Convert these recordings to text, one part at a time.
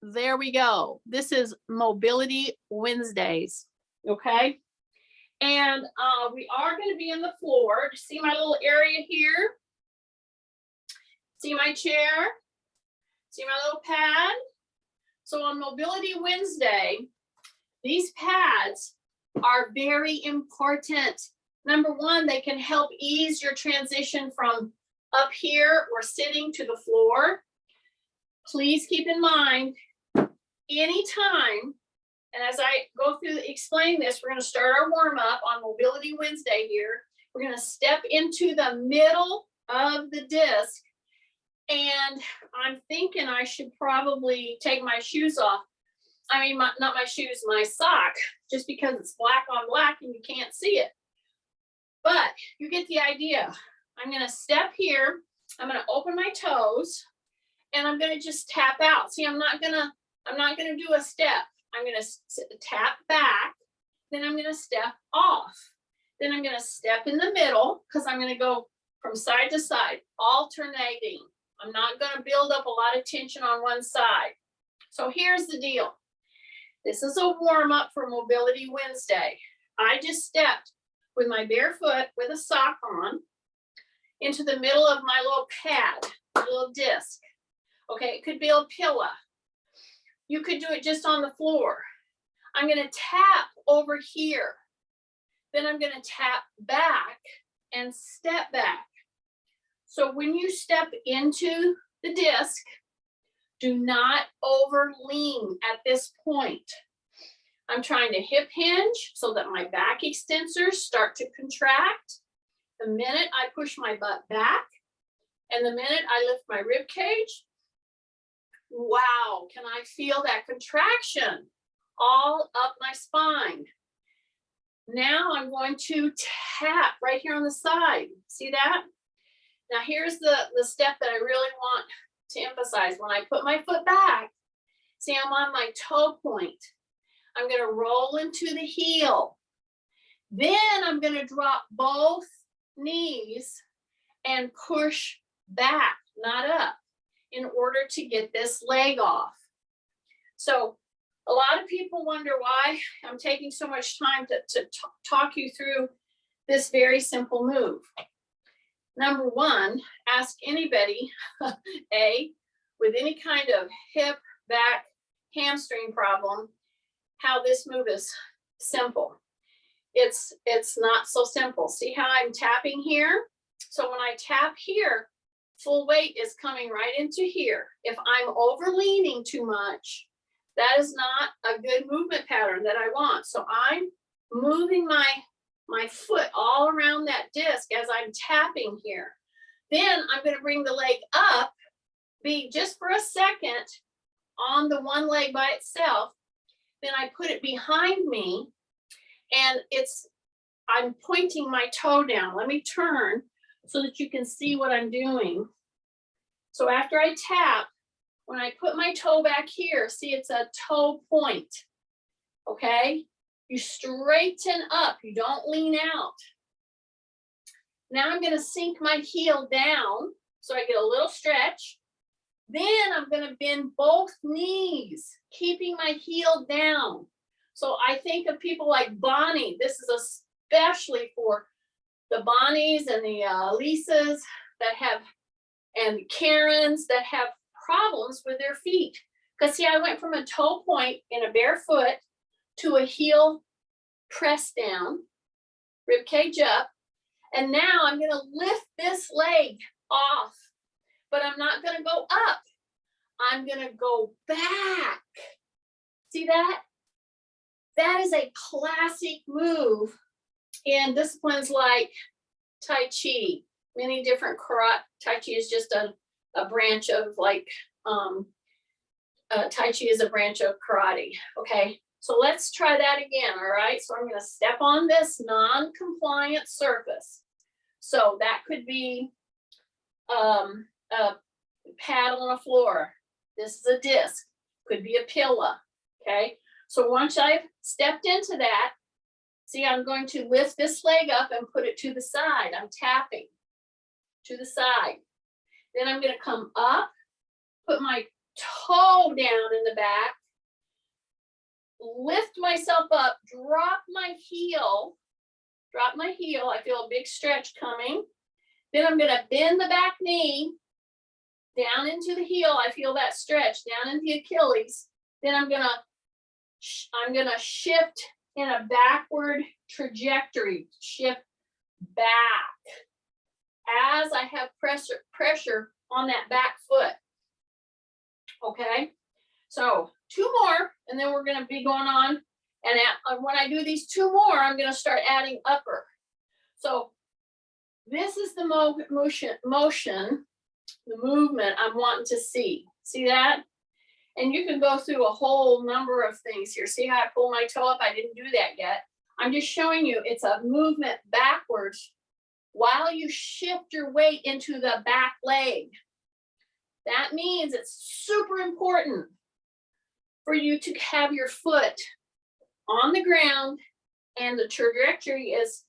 There we go. This is Mobility Wednesdays. Okay. And we are going to be in the floor. See my little area here? See my chair? See my little pad? So on Mobility Wednesday, these pads are very important. Number one, they can help ease your transition from up here or sitting to the floor. Please keep in mind, anytime, and as I go through explain this, we're going to start our warm up on Mobility Wednesday here. We're going to step into the middle of the disc, and I'm thinking I should probably take my shoes off. I mean, not my shoes, my sock, just because it's black on black and you can't see it. But you get the idea. I'm going to step here. I'm going to open my toes, and I'm going to just tap out. See, I'm not going to do a step. I'm going to tap back, then I'm going to step off. Then I'm going to step in the middle because I'm going to go from side to side, alternating. I'm not going to build up a lot of tension on one side. So here's the deal. This is a warm up for Mobility Wednesday. I just stepped with my bare foot with a sock on into the middle of my little pad, my little disc. Okay, it could be a pillow. You could do it just on the floor. I'm going to tap over here. Then I'm going to tap back and step back. So when you step into the disc, do not over lean at this point. I'm trying to hip hinge so that my back extensors start to contract. The minute I push my butt back and the minute I lift my rib cage, wow, can I feel that contraction all up my spine? Now I'm going to tap right here on the side. See that? Now here's the step that I really want to emphasize. When I put my foot back, see, I'm on my toe point. I'm going to roll into the heel. Then I'm going to drop both knees and push back, not up, in order to get this leg off. So a lot of people wonder why I'm taking so much time to talk you through this very simple move. Number one, ask anybody, with any kind of hip, back, hamstring problem, how this move is simple. It's not so simple. See how I'm tapping here? So when I tap here, full weight is coming right into here. If I'm over leaning too much, that is not a good movement pattern that I want. So I'm moving my foot all around that disc as I'm tapping here. Then I'm going to bring the leg up, be just for a second on the one leg by itself. Then I put it behind me, and I'm pointing my toe down. Let me turn so that you can see what I'm doing. So after I tap, when I put my toe back here, see, it's a toe point, okay? You straighten up, you don't lean out. Now I'm going to sink my heel down so I get a little stretch. Then I'm going to bend both knees, keeping my heel down. So I think of people like Bonnie. This is especially for the Bonnies and the Lisas that have, and Karens that have problems with their feet. Because see, I went from a toe point in a bare foot to a heel press down, rib cage up, and now I'm going to lift this leg off, but I'm not going to go up. I'm going to go back. See that? That is a classic move in disciplines like Tai Chi. Many different karate. Tai Chi is just a branch of like, Tai Chi is a branch of karate. Okay, so let's try that again. All right, so I'm going to step on this non-compliant surface. So that could be a pad on a floor. This is a disc, could be a pillow. Okay, so once I've stepped into that, see, I'm going to lift this leg up and put it to the side. I'm tapping to the side. Then I'm going to come up, put my toe down in the back, lift myself up, drop my heel. I feel a big stretch coming. Then I'm gonna bend the back knee down into the heel. I feel that stretch down into the Achilles. Then I'm gonna shift in a backward trajectory, shift back as I have pressure on that back foot. Okay, so 2 more, and then we're gonna be going on. And when I do these 2 more, I'm gonna start adding upper. So this is the motion, the movement I'm wanting to see. See that? And you can go through a whole number of things here. See how I pull my toe up? I didn't do that yet. I'm just showing you it's a movement backwards while you shift your weight into the back leg. That means it's super important for you to have your foot on the ground and the trajectory is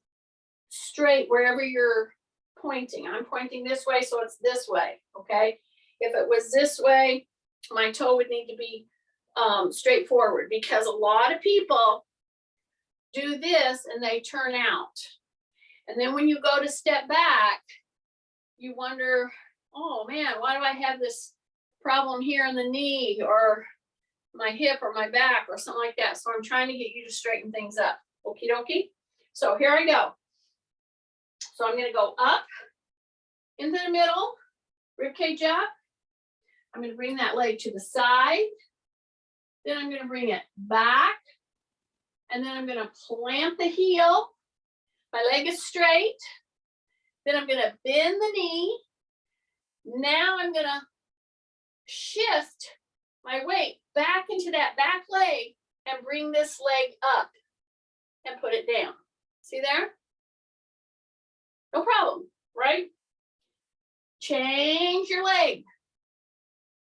straight wherever you're pointing. I'm pointing this way, so it's this way, okay? If it was this way, my toe would need to be straight forward, because a lot of people do this and they turn out. And then when you go to step back, you wonder, oh man, why do I have this problem here in the knee or my hip or my back or something like that? So I'm trying to get you to straighten things up. Okie dokie. So here I go. So I'm gonna go up into the middle, rib cage up. I'm gonna bring that leg to the side. Then I'm gonna bring it back. And then I'm gonna plant the heel. My leg is straight. Then I'm gonna bend the knee. Now I'm gonna shift my weight back into that back leg and bring this leg up and put it down. See there? No problem, right? Change your leg.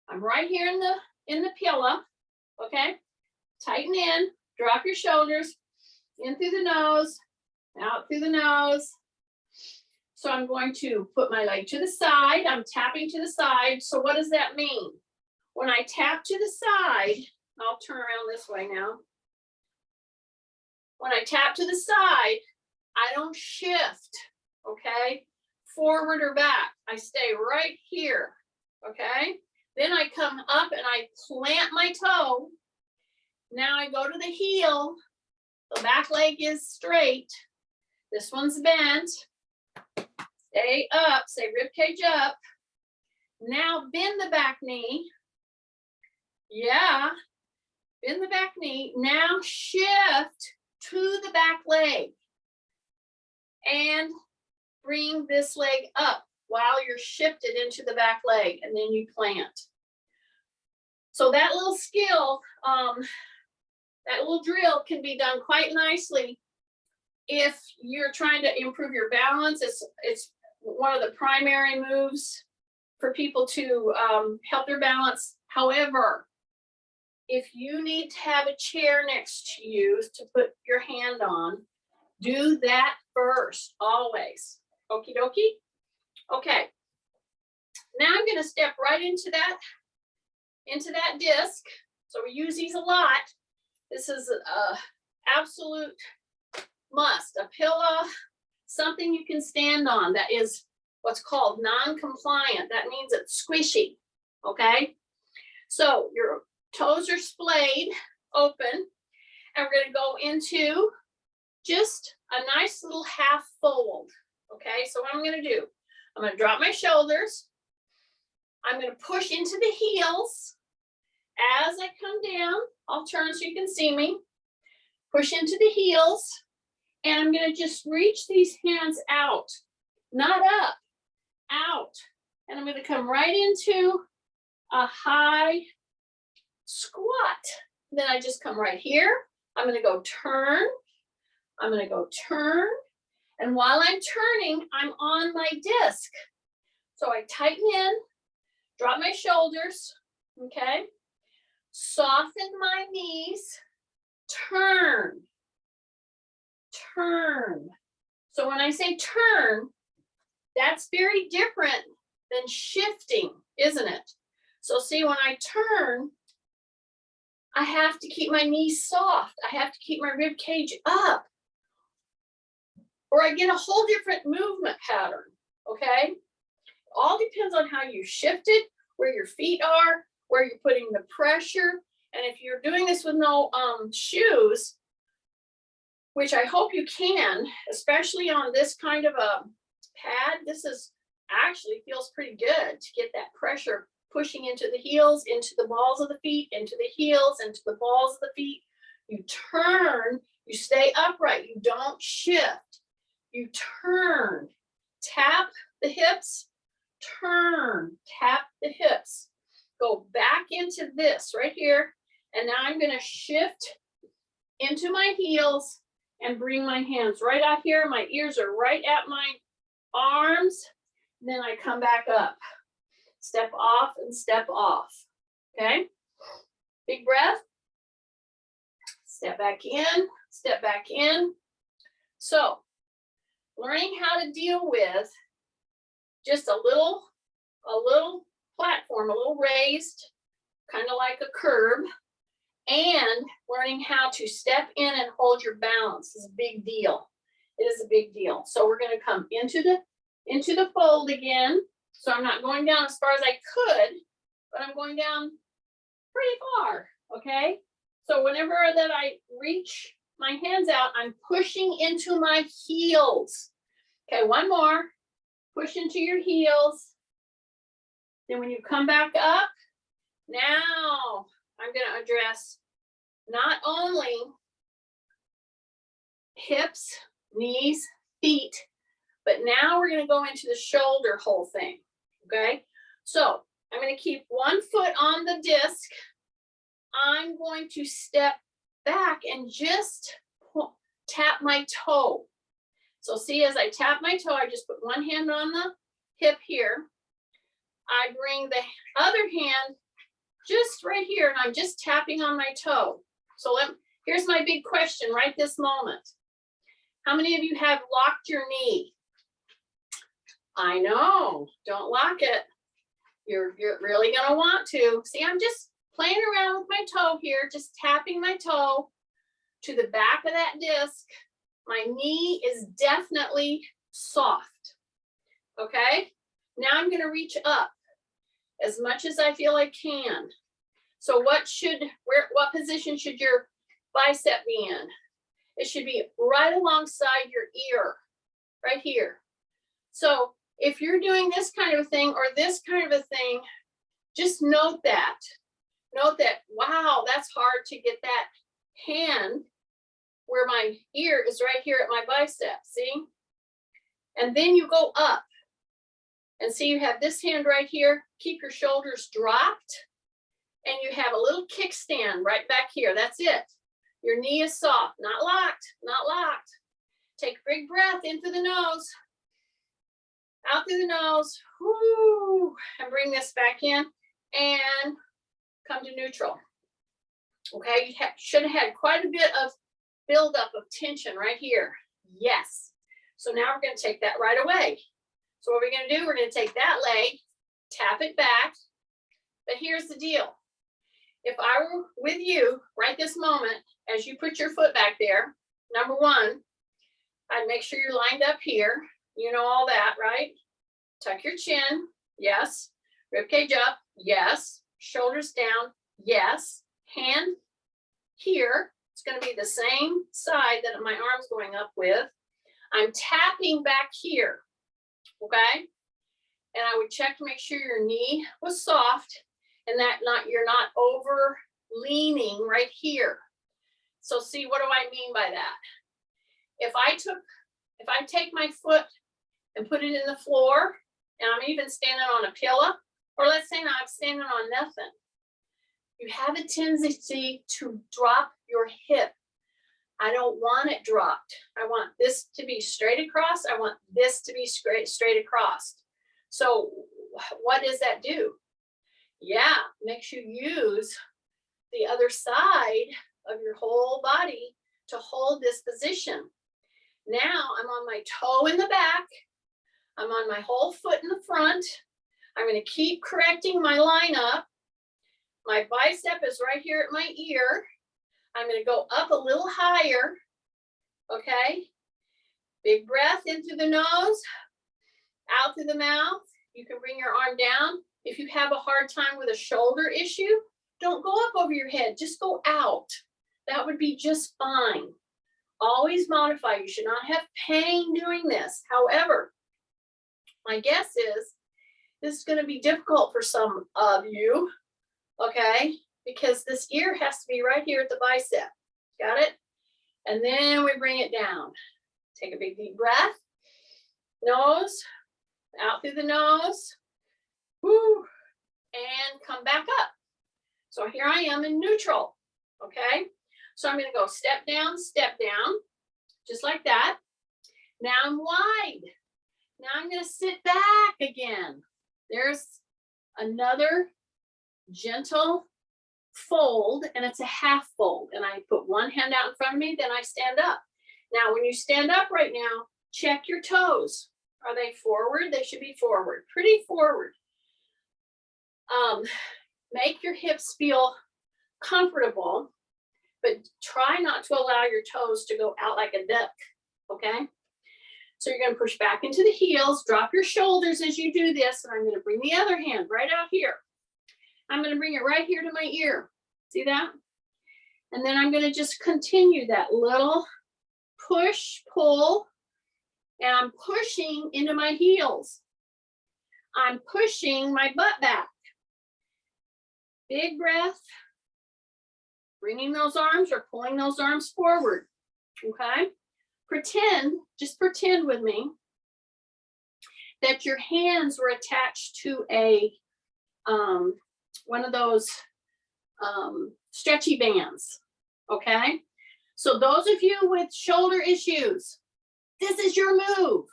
I'm right here in the pillow, okay? Tighten in, drop your shoulders, in through the nose, out through the nose. So I'm going to put my leg to the side. I'm tapping to the side. So what does that mean? When I tap to the side, I'll turn around this way now. When I tap to the side, I don't shift, okay? Forward or back. I stay right here, okay? Then I come up and I plant my toe. Now I go to the heel. The back leg is straight. This one's bent. Stay up, say rib cage up. Now bend the back knee. Yeah, bend the back knee. Now shift to the back leg and bring this leg up while you're shifted into the back leg, and then you plant. So that little skill, that little drill can be done quite nicely if you're trying to improve your balance. It's one of the primary moves for people to help their balance. However, if you need to have a chair next to you to put your hand on, do that first, always. Okie dokie? Okay. Now I'm going to step right into that disc. So we use these a lot. This is a absolute must. A pillow, something you can stand on that is what's called non-compliant. That means it's squishy, okay? So your toes are splayed open, and we're gonna go into just a nice little half fold, okay? So what I'm gonna do, I'm gonna drop my shoulders. I'm gonna push into the heels. As I come down, I'll turn so you can see me. Push into the heels, and I'm gonna just reach these hands out, not up, out. And I'm gonna come right into a high squat. Then I just come right here. I'm gonna go turn. I'm gonna go turn. And while I'm turning, I'm on my disc. So I tighten in, drop my shoulders, okay? Soften my knees, turn, turn. So when I say turn, that's very different than shifting, isn't it? So see, when I turn, I have to keep my knees soft. I have to keep my rib cage up, or I get a whole different movement pattern, okay? All depends on how you shift it, where your feet are, where you're putting the pressure. And if you're doing this with no shoes, which I hope you can, especially on this kind of a pad, this is actually feels pretty good to get that pressure pushing into the heels, into the balls of the feet, into the heels, into the balls of the feet. You turn, you stay upright, you don't shift. You turn, tap the hips, turn, tap the hips. Go back into this right here. And now I'm gonna shift into my heels and bring my hands right out here. My ears are right at my arms. Then I come back up. Step off and step off, okay? Big breath. Step back in, step back in. So, learning how to deal with just a little platform, a little raised, kind of like a curb, and learning how to step in and hold your balance is a big deal. It is a big deal. So we're going to come into the fold again. So I'm not going down as far as I could, but I'm going down pretty far, okay? So whenever that I reach my hands out, I'm pushing into my heels. Okay, one more. Push into your heels. Then when you come back up, now I'm going to address not only hips, knees, feet, but now we're going to go into the shoulder whole thing, okay? So I'm going to keep one foot on the disc. I'm going to step back and just tap my toe. So see, as I tap my toe, I just put one hand on the hip here. I bring the other hand just right here, and I'm just tapping on my toe. So here's my big question right this moment. How many of you have locked your knee? I know, don't lock it. You're really gonna want to. See, I'm just playing around with my toe here, just tapping my toe to the back of that disc. My knee is definitely soft, okay? Now I'm gonna reach up as much as I feel I can. So what position should your bicep be in? It should be right alongside your ear, right here. So if you're doing this kind of a thing or this kind of a thing, just note that. Note that, wow, that's hard to get that hand where my ear is right here at my bicep, see? And then you go up. And see, you have this hand right here. Keep your shoulders dropped. And you have a little kickstand right back here. That's it. Your knee is soft, not locked, not locked. Take a big breath in through the nose. Out through the nose. Whoo, and bring this back in and come to neutral. Okay, you should have had quite a bit of buildup of tension right here. Yes. So now we're going to take that right away. So what we're going to do, we're going to take that leg, tap it back. But here's the deal. If I were with you right this moment, as you put your foot back there, number one, I'd make sure you're lined up here. You know all that, right? Tuck your chin. Yes. Rib cage up. Yes. Shoulders down. Yes. Hand here. It's going to be the same side that my arm's going up with. I'm tapping back here. Okay. And I would check to make sure your knee was soft and that you're not over leaning right here. So see, what do I mean by that? If I take my foot and put it in the floor, and I'm even standing on a pillow, or let's say I'm standing on nothing, you have a tendency to drop your hip. I don't want it dropped. I want this to be straight across. I want this to be straight across. So what does that do? Yeah, makes you use the other side of your whole body to hold this position. Now I'm on my toe in the back. I'm on my whole foot in the front. I'm going to keep correcting my line up. My bicep is right here at my ear. I'm going to go up a little higher. Okay. Big breath in through the nose, out through the mouth. You can bring your arm down. If you have a hard time with a shoulder issue, don't go up over your head. Just go out. That would be just fine. Always modify. You should not have pain doing this. However, my guess is this is going to be difficult for some of you, okay? Because this ear has to be right here at the bicep. Got it? And then we bring it down. Take a big deep breath. Nose, out through the nose. Woo, and come back up. So here I am in neutral, okay? So I'm going to go step down, just like that. Now I'm wide. Now I'm going to sit back again. There's another gentle fold, and it's a half fold. And I put one hand out in front of me, then I stand up. Now, when you stand up right now, check your toes. Are they forward? They should be forward, pretty forward. Make your hips feel comfortable, but try not to allow your toes to go out like a duck, okay? So you're gonna push back into the heels, drop your shoulders as you do this, and I'm gonna bring the other hand right out here. I'm gonna bring it right here to my ear. See that? And then I'm gonna just continue that little push, pull, and I'm pushing into my heels. I'm pushing my butt back. Big breath, bringing those arms or pulling those arms forward, okay? Just pretend with me that your hands were attached to a, one of those stretchy bands, okay? So those of you with shoulder issues, this is your move.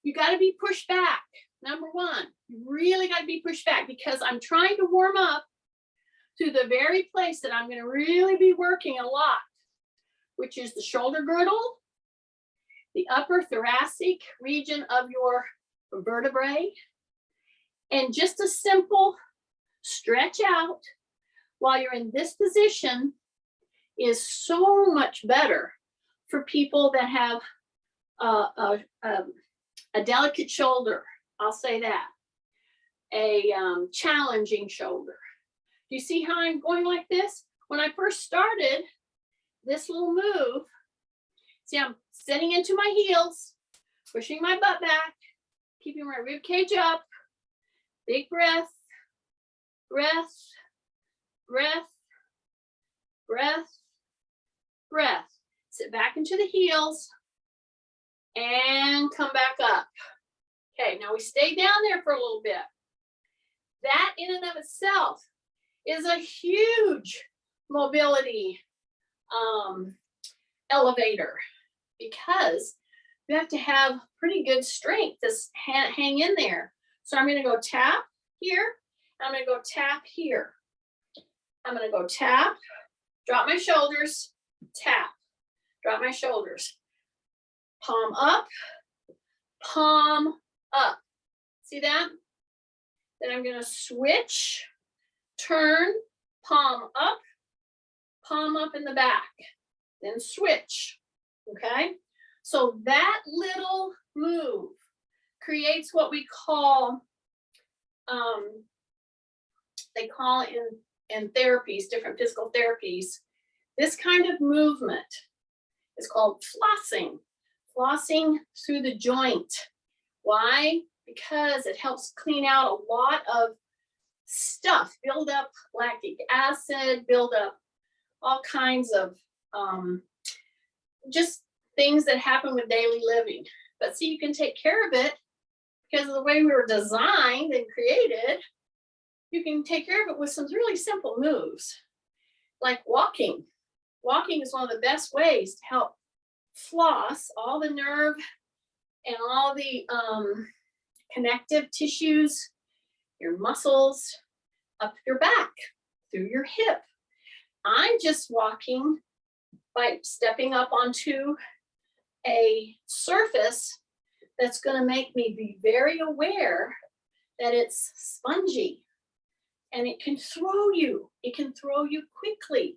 You gotta be pushed back. Number one, you really gotta be pushed back because I'm trying to warm up to the very place that I'm gonna really be working a lot, which is the shoulder girdle, the upper thoracic region of your vertebrae, and just a simple stretch out while you're in this position is so much better for people that have a delicate shoulder. I'll say that. A challenging shoulder. Do you see how I'm going like this? When I first started this little move, see, I'm sitting into my heels, pushing my butt back, keeping my rib cage up. Big breath, breath, breath, breath, breath. Sit back into the heels and come back up. Okay, now we stay down there for a little bit. That in and of itself is a huge mobility elevator because you have to have pretty good strength to hang in there. So I'm going to go tap here. I'm going to go tap here. I'm going to go tap, drop my shoulders, tap, drop my shoulders. Palm up, palm up. See that? Then I'm going to switch, turn, palm up in the back, then switch, okay? So that little move creates what we call, they call it in therapies, different physical therapies, this kind of movement is called flossing. Flossing through the joint. Why? Because it helps clean out a lot of stuff, build up lactic acid, build up all kinds of just things that happen with daily living. But see, you can take care of it because of the way we were designed and created. You can take care of it with some really simple moves, like walking. Walking is one of the best ways to help floss all the nerve and all the connective tissues, your muscles, up your back, through your hip. I'm just walking by stepping up onto a surface that's going to make me be very aware that it's spongy. and it can throw you. It can throw you quickly,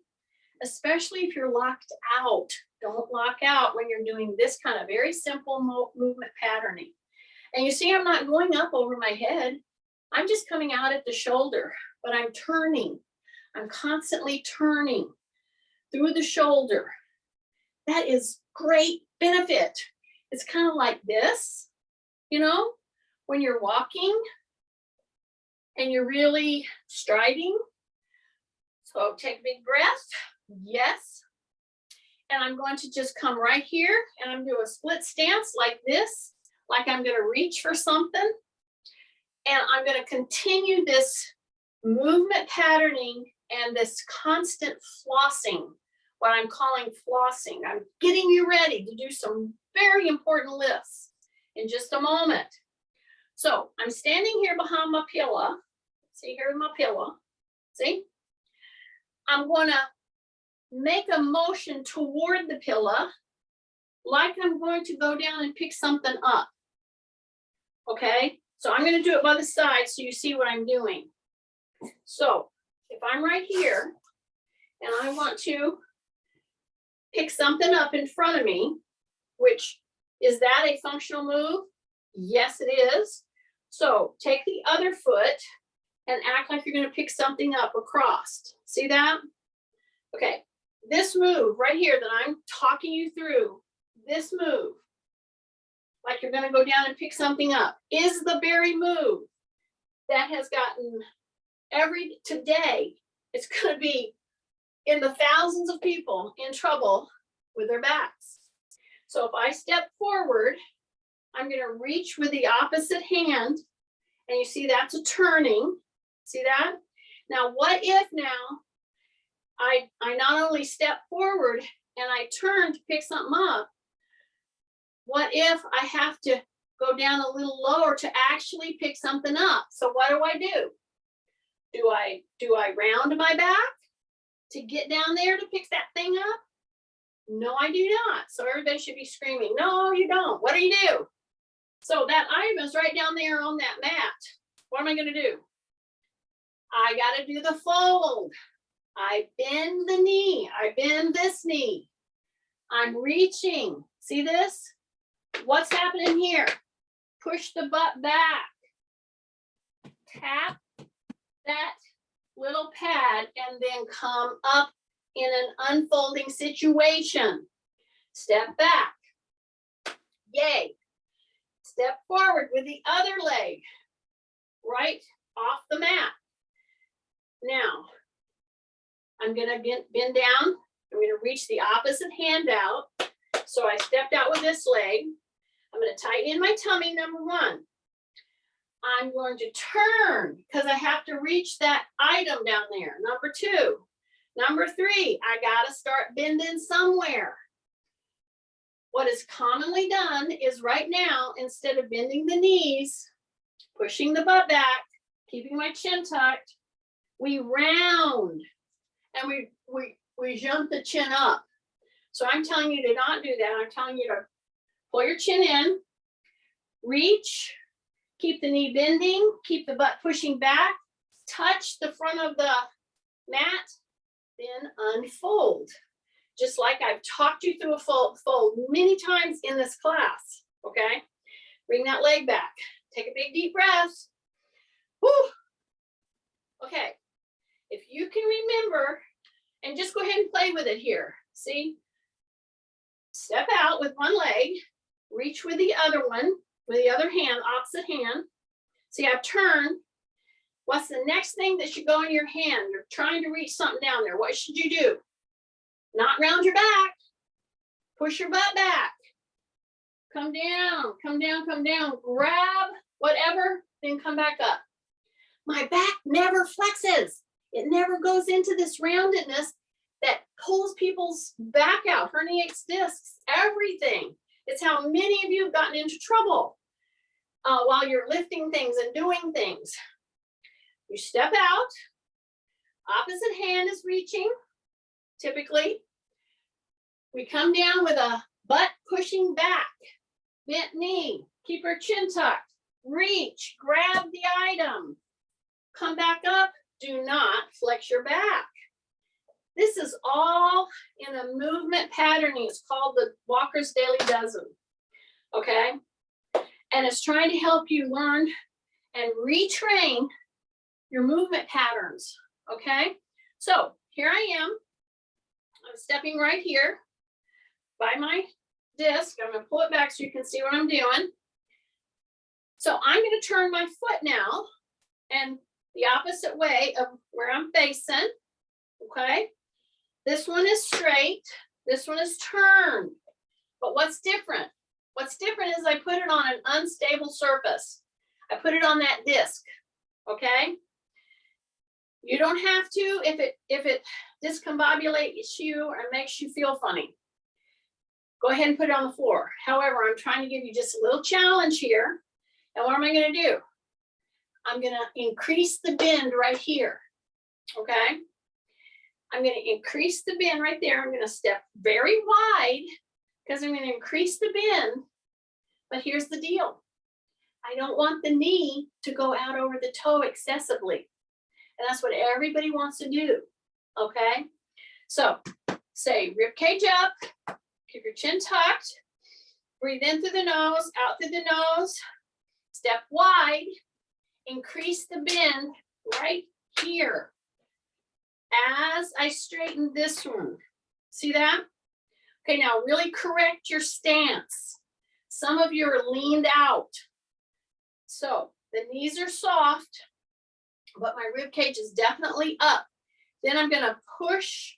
especially if you're locked out. Don't lock out when you're doing this kind of very simple movement patterning. And you see, I'm not going up over my head. I'm just coming out at the shoulder, but I'm turning. I'm constantly turning through the shoulder. That is great benefit. It's kind of like this, you know, when you're walking and you're really striding. So take a big breath. Yes. And I'm going to just come right here and I'm doing a split stance like this, like I'm going to reach for something. And I'm going to continue this movement patterning and this constant flossing, what I'm calling flossing. I'm getting you ready to do some very important lifts in just a moment. So I'm standing here behind my pillow. See, here's my pillow. See? I'm going to make a motion toward the pillow like I'm going to go down and pick something up. Okay? So I'm going to do it by the side so you see what I'm doing. So if I'm right here and I want to pick something up in front of me, which is that a functional move? Yes, it is. So take the other foot and act like you're going to pick something up across. See that? Okay. This move right here that I'm talking you through, this move, like you're going to go down and pick something up, is the very move that has gotten today, it's going to be in the thousands of people in trouble with their backs. So if I step forward, I'm going to reach with the opposite hand, and you see that's a turning. See that? Now, what if now I not only step forward and I turn to pick something up, what if I have to go down a little lower to actually pick something up? So what do? Do I round my back to get down there to pick that thing up? No, I do not. So everybody should be screaming, no, you don't. What do? So that item is right down there on that mat. What am I going to do? I got to do the fold. I bend the knee. I bend this knee. I'm reaching. See this? What's happening here? Push the butt back. Tap that little pad and then come up in an unfolding situation. Step back. Yay. Step forward with the other leg right off the mat. Now, I'm going to bend down. I'm going to reach the opposite hand out. So I stepped out with this leg. I'm going to tighten in my tummy, number one. I'm going to turn because I have to reach that item down there. Number two. Number three, I got to start bending somewhere. What is commonly done is right now, instead of bending the knees, pushing the butt back, keeping my chin tucked, we round and we jump the chin up. So I'm telling you to not do that. I'm telling you to pull your chin in, reach, keep the knee bending, keep the butt pushing back, touch the front of the mat, then unfold. Just like I've talked you through a fold many times in this class, okay? Bring that leg back. Take a big deep breath. Woo! Okay, if you can remember, and just go ahead and play with it here. See? Step out with one leg, reach with the other one, with the other hand, opposite hand. See, I've turned. What's the next thing that should go in your hand? You're trying to reach something down there. What should you do? Not round your back. Push your butt back. Come down, come down, come down. Grab whatever, then come back up. My back never flexes. It never goes into this roundedness that pulls people's back out, herniates discs, everything. It's how many of you have gotten into trouble while you're lifting things and doing things. You step out, opposite hand is reaching, typically. We come down with a butt pushing back, bent knee, keep our chin tucked, reach, grab the item, come back up, do not flex your back. This is all in a movement patterning. It's called the Walker's Daily Dozen, okay? And it's trying to help you learn and retrain your movement patterns, okay? So here I am. I'm stepping right here by my disc. I'm gonna pull it back so you can see what I'm doing. So I'm gonna turn my foot now and the opposite way of where I'm facing, okay? This one is straight, this one is turned. But what's different? What's different is I put it on an unstable surface. I put it on that disc, okay? You don't have to if it discombobulates you or makes you feel funny. Go ahead and put it on the floor. However, I'm trying to give you just a little challenge here. And what am I gonna do? I'm gonna increase the bend right here, okay? I'm gonna increase the bend right there. I'm gonna step very wide because I'm gonna increase the bend. But here's the deal. I don't want the knee to go out over the toe excessively. And that's what everybody wants to do, okay? So say rib cage up, keep your chin tucked, breathe in through the nose, out through the nose, step wide, increase the bend right here. As I straighten this one, see that? Okay, now really correct your stance. Some of you are leaned out. So the knees are soft, but my rib cage is definitely up. Then I'm gonna push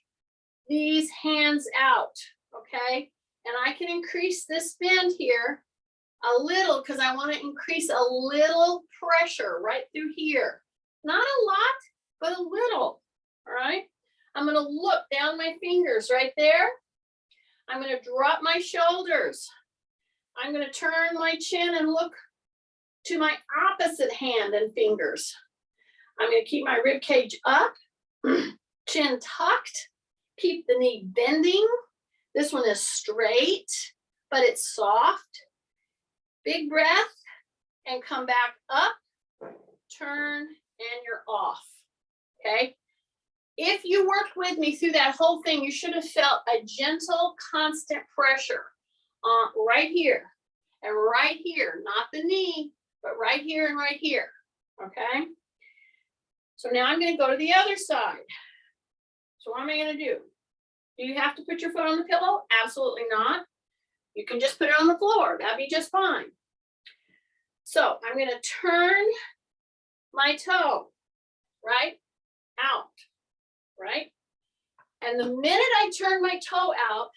these hands out, okay? And I can increase this bend here a little because I wanna increase a little pressure right through here. Not a lot, but a little. All right, I'm gonna look down my fingers right there. I'm gonna drop my shoulders. I'm gonna turn my chin and look to my opposite hand and fingers. I'm gonna keep my rib cage up, chin tucked, keep the knee bending. This one is straight, but it's soft. Big breath and come back up, turn, and you're off, okay? If you worked with me through that whole thing, you should have felt a gentle, constant pressure right here and right here, not the knee, but right here and right here, okay? So now I'm gonna go to the other side. So what am I gonna do? Do you have to put your foot on the pillow? Absolutely not. You can just put it on the floor, that'd be just fine. So I'm gonna turn my toe, right, out. Right? And the minute I turn my toe out,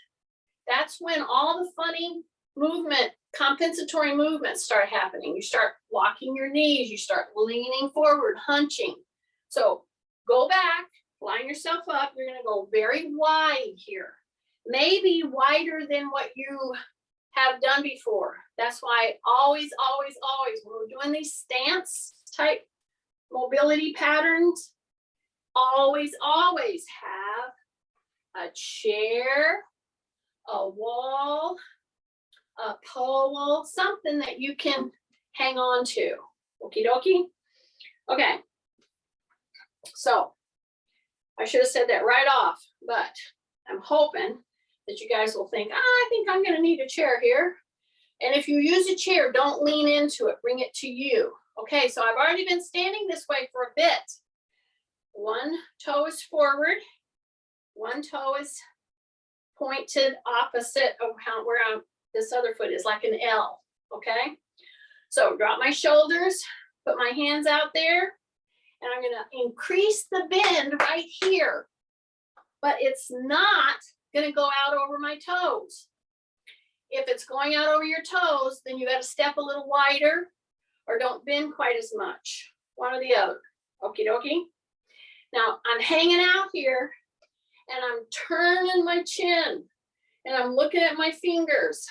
that's when all the funny movement, compensatory movements start happening. You start locking your knees, you start leaning forward, hunching. So go back, line yourself up. You're gonna go very wide here. Maybe wider than what you have done before. That's why always, always, always, when we're doing these stance type mobility patterns, always, always have a chair, a wall, a pole, something that you can hang on to. Okie dokie. Okay. So I should have said that right off, but I'm hoping that you guys will think, I think I'm going to need a chair here. And if you use a chair, don't lean into it. Bring it to you. Okay, so I've already been standing this way for a bit. One toe is forward, one toe is pointed opposite of where this other foot is, like an L, okay? So drop my shoulders, put my hands out there, and I'm gonna increase the bend right here, but it's not gonna go out over my toes. If it's going out over your toes, then you gotta step a little wider or don't bend quite as much, one or the other, okie dokie? Now I'm hanging out here and I'm turning my chin and I'm looking at my fingers.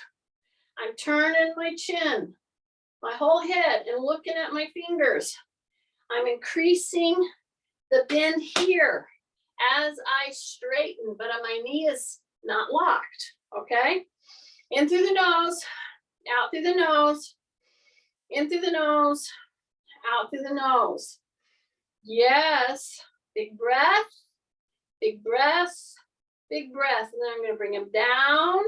I'm turning my chin, my whole head, and looking at my fingers. I'm increasing the bend here as I straighten, but my knee is not locked, okay? In through the nose, out through the nose, in through the nose, out through the nose. Yes. Big breath, big breath, big breath. And then I'm going to bring them down.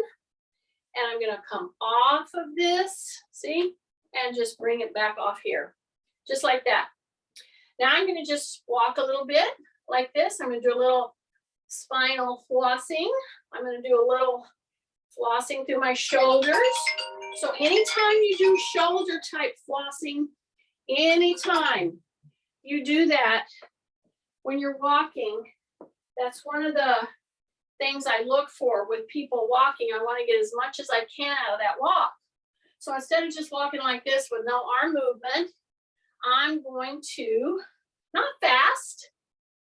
And I'm going to come off of this, see? And just bring it back off here. Just like that. Now I'm going to just walk a little bit like this. I'm going to do a little spinal flossing. I'm going to do a little flossing through my shoulders. So anytime you do shoulder type flossing, anytime you do that when you're walking, that's one of the things I look for with people walking. I want to get as much as I can out of that walk. So instead of just walking like this with no arm movement, I'm going to, not fast,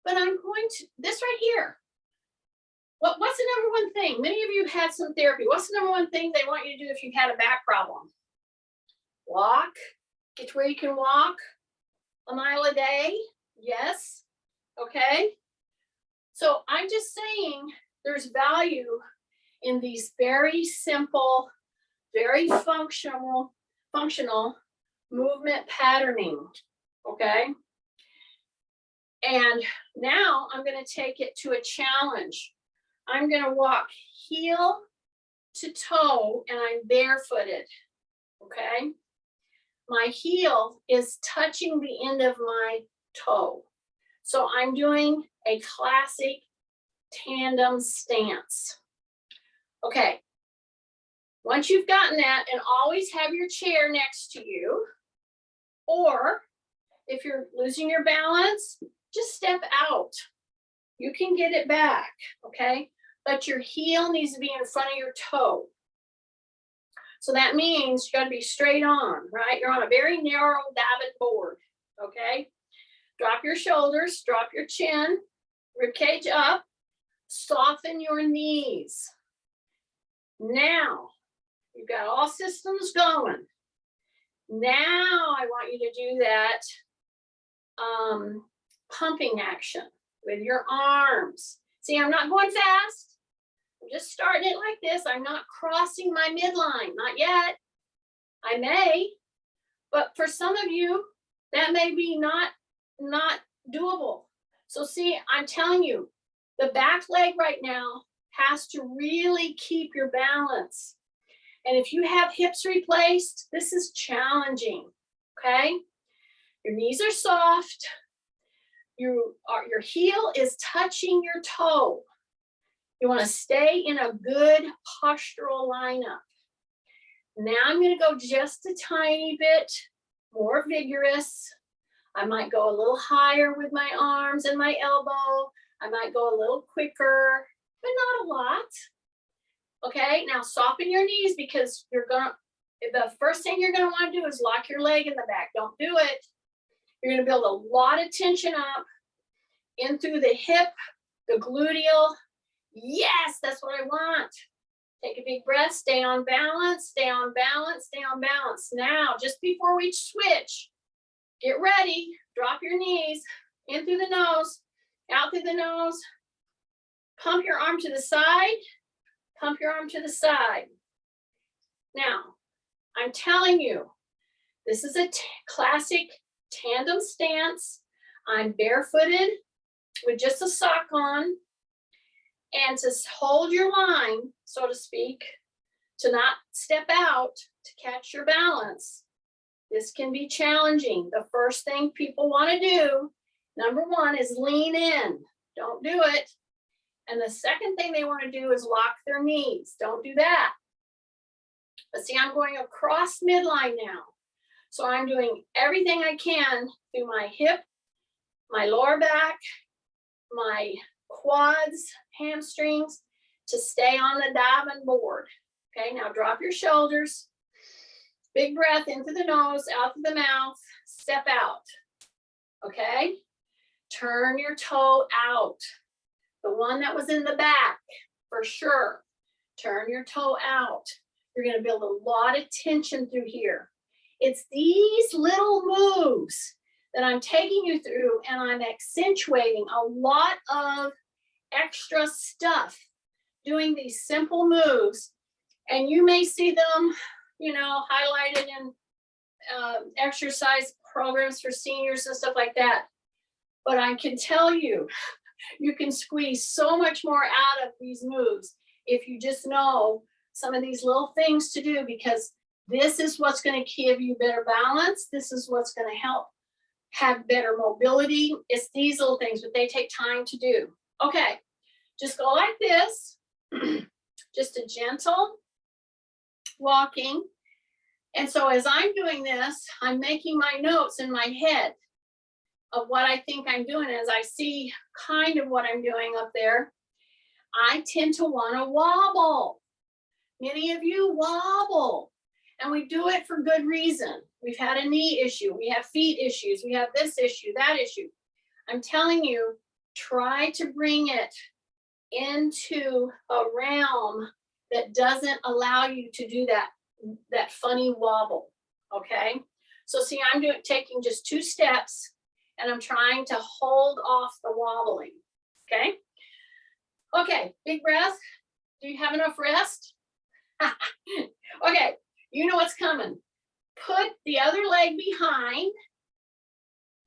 but I'm going to, this right here. What's the number one thing? Many of you had some therapy. What's the number one thing they want you to do if you had a back problem? Walk, get to where you can walk a mile a day. Yes. Okay. So I'm just saying there's value in these very simple, very functional movement patterning. Okay. And now I'm going to take it to a challenge. I'm going to walk heel to toe and I'm barefooted. Okay. My heel is touching the end of my toe. So I'm doing a classic tandem stance. Okay. Once you've gotten that, and always have your chair next to you, or if you're losing your balance, just step out. You can get it back, okay? But your heel needs to be in front of your toe. So that means you got to be straight on, right? You're on a very narrow davit board, okay? Drop your shoulders, drop your chin, rib cage up, soften your knees. Now, you've got all systems going. Now I want you to do that pumping action with your arms. See, I'm not going fast. I'm just starting it like this. I'm not crossing my midline, not yet. I may, but for some of you, that may be not doable. So see, I'm telling you, the back leg right now has to really keep your balance. And if you have hips replaced, this is challenging, okay? Your knees are soft. Your heel is touching your toe. You want to stay in a good postural lineup. Now I'm going to go just a tiny bit more vigorous. I might go a little higher with my arms and my elbow. I might go a little quicker, but not a lot. Okay, now soften your knees because the first thing you're going to want to do is lock your leg in the back. Don't do it. You're going to build a lot of tension up in through the hip, the gluteal. Yes, that's what I want. Take a big breath, stay on balance, stay on balance, stay on balance. Now, just before we switch, get ready, drop your knees, in through the nose, out through the nose. Pump your arm to the side, pump your arm to the side. Now, I'm telling you, this is a classic tandem stance. I'm barefooted with just a sock on. And to hold your line, so to speak, to not step out, to catch your balance, this can be challenging. The first thing people want to do, number one, is lean in. Don't do it. And the second thing they want to do is lock their knees. Don't do that. But see, I'm going across midline now. So I'm doing everything I can through my hip, my lower back, my quads, hamstrings, to stay on the diving board. Okay, now drop your shoulders. Big breath into the nose, out through the mouth, step out. Okay, turn your toe out. The one that was in the back, for sure. Turn your toe out. You're going to build a lot of tension through here. It's these little moves that I'm taking you through, and I'm accentuating a lot of extra stuff doing these simple moves. And you may see them, highlighted in exercise programs for seniors and stuff like that. But I can tell you, you can squeeze so much more out of these moves if you just know some of these little things to do, because this is what's going to give you better balance. This is what's going to help have better mobility. It's these little things, but they take time to do. Okay, just go like this. Just a gentle walking. And so as I'm doing this, I'm making my notes in my head of what I think I'm doing. As I see kind of what I'm doing up there, I tend to want to wobble. Many of you wobble, and we do it for good reason. We've had a knee issue, we have feet issues, we have this issue, that issue. I'm telling you, try to bring it into a realm that doesn't allow you to do that funny wobble. Okay, so see, I'm taking just 2 steps, and I'm trying to hold off the wobbling. Okay, okay, big breath. Do you have enough rest? Okay, you know what's coming. Put the other leg behind.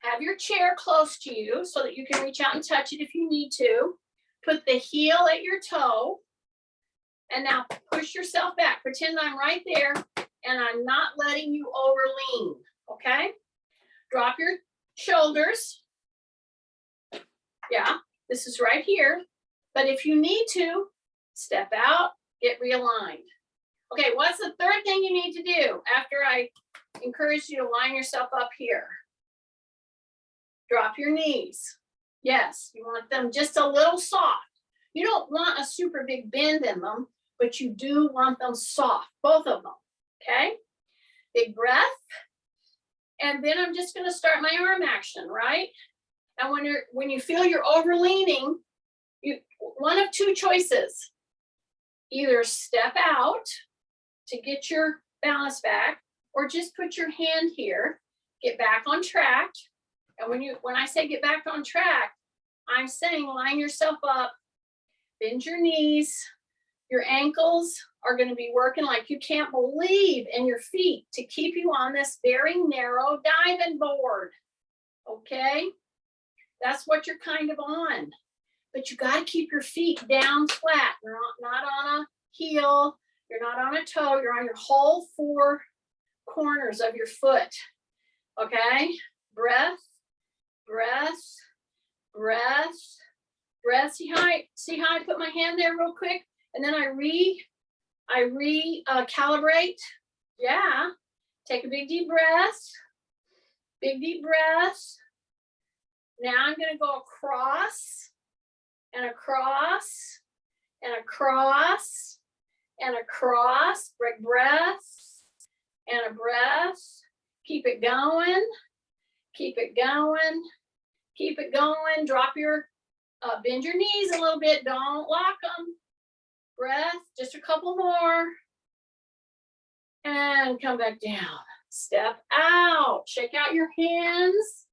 Have your chair close to you so that you can reach out and touch it if you need to. Put the heel at your toe. And now push yourself back. Pretend I'm right there and I'm not letting you over lean. Okay? Drop your shoulders. Yeah, this is right here. But if you need to, step out, get realigned. Okay, what's the third thing you need to do after I encourage you to line yourself up here? Drop your knees. Yes, you want them just a little soft. You don't want a super big bend in them, but you do want them soft, both of them. Okay? Big breath. And then I'm just going to start my arm action, right? And when you feel you're overleaning, one of 2 choices. Either step out to get your balance back, or just put your hand here, get back on track. And when I say get back on track, I'm saying line yourself up, bend your knees. Your ankles are going to be working like you can't believe, and your feet to keep you on this very narrow diamond board. Okay? That's what you're kind of on. But you got to keep your feet down flat. You're not on a heel. You're not on a toe. You're on your whole 4 corners of your foot. Okay? Breath, breath, breath, breath. See how I put my hand there real quick? And then I calibrate. Yeah. Take a big deep breath. Big deep breath. Now I'm going to go across and across and across and across. Break breath and a breath. Keep it going. Keep it going. Keep it going. Drop your, bend your knees a little bit. Don't lock them. Breath, just a couple more. And come back down. Step out. Shake out your hands.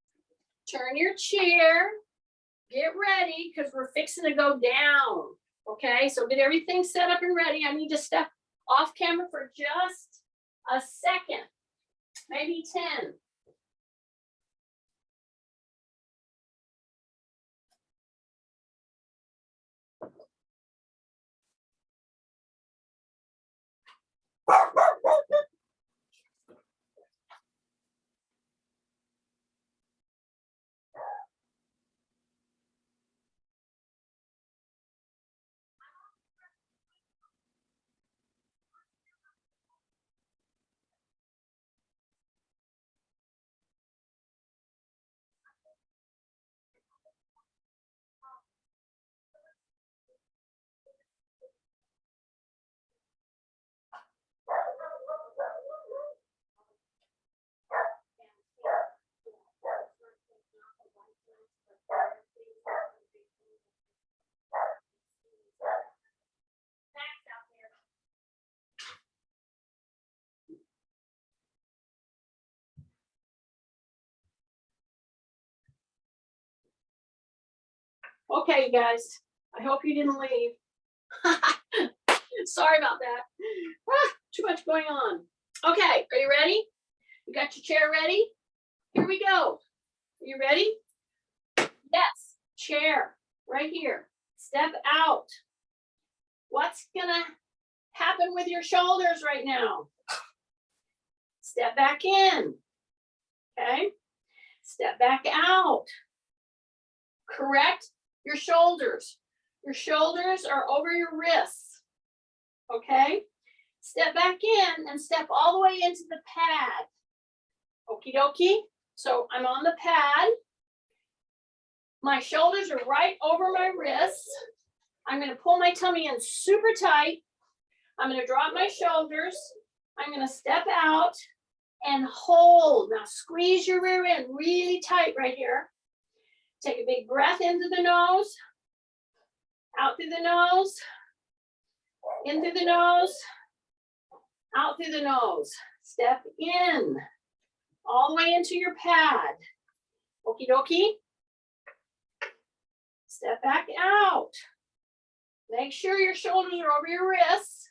Turn your chair. Get ready, because we're fixing to go down. Okay, so get everything set up and ready. I need to step off camera for just a second, maybe 10. Okay, you guys, I hope you didn't leave. Sorry about that. Too much going on. Okay, are you ready? You got your chair ready? Here we go. Are you ready? Yes, chair, right here. Step out. What's gonna happen with your shoulders right now? Step back in, okay? Step back out. Correct your shoulders. Your shoulders are over your wrists, okay? Step back in and step all the way into the pad. Okie dokie. So I'm on the pad. My shoulders are right over my wrists. I'm gonna pull my tummy in super tight. I'm gonna drop my shoulders. I'm gonna step out and hold. Now squeeze your rear end really tight right here. Take a big breath into the nose, out through the nose, in through the nose, out through the nose. Step in, all the way into your pad. Okie dokie. Step back out. Make sure your shoulders are over your wrists.